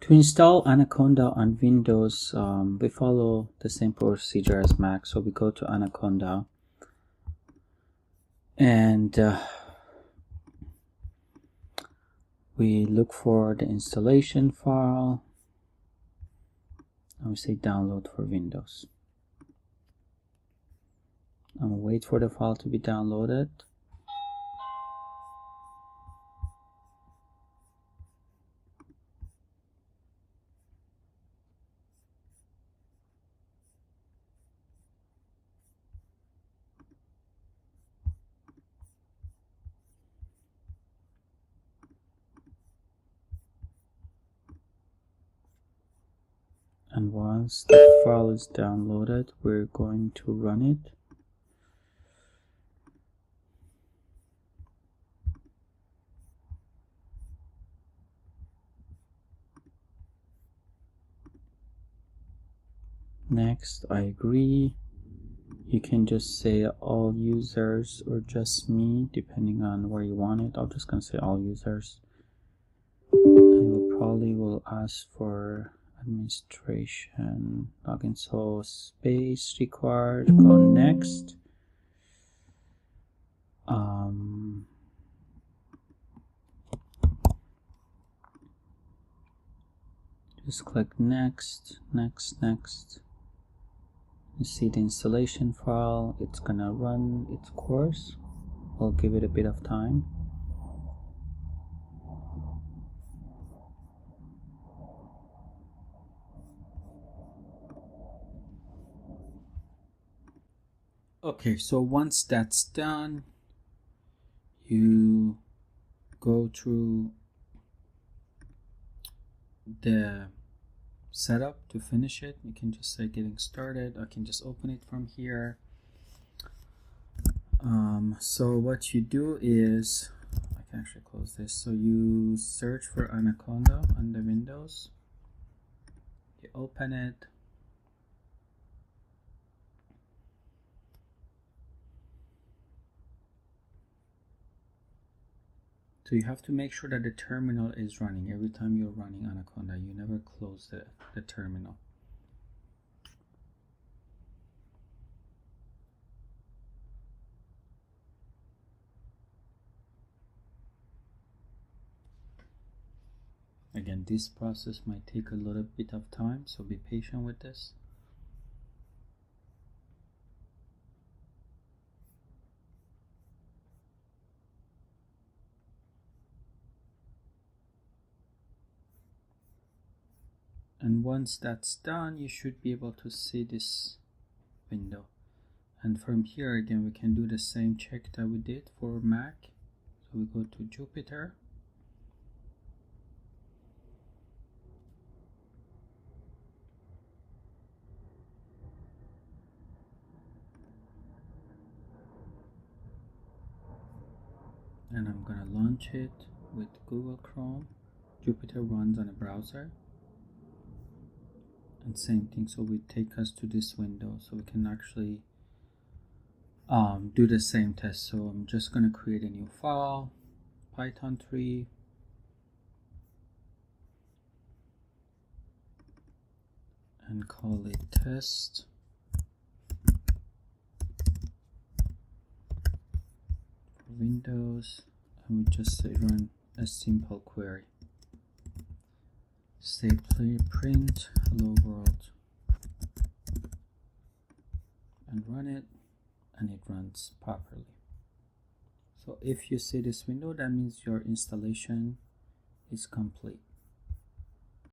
To install Anaconda on Windows, we follow the same procedure as Mac. So we go to Anaconda and we look for the installation file and we say download for Windows. And wait for the file to be downloaded. And once the file is downloaded, we're going to run it. Next, I agree. You can just say all users or just me, depending on where you want it. I'm just going to say all users. And we probably will ask for administration login, so space required, go next. Just click next, next. You see the installation file, it's gonna run its course. I'll give it a bit of time. Okay, so once that's done, you go through the setup to finish it. You can just say getting started. I can just open it from here. So what you do is, I can actually close this. So you search for Anaconda on the Windows. You open it. So you have to make sure that the terminal is running. Every time you're running Anaconda, you never close the terminal. Again, this process might take a little bit of time, so be patient with this. And once that's done, you should be able to see this window. And from here, again, we can do the same check that we did for Mac. So we go to Jupyter. And I'm gonna launch it with Google Chrome. Jupyter runs on a browser. And same thing, so we take us to this window so we can actually do the same test. So I'm just going to create a new file, Python 3, and call it test. For Windows, and we just say run a simple query. Say print hello world and run it, and it runs properly. So if you see this window, that means your installation is complete.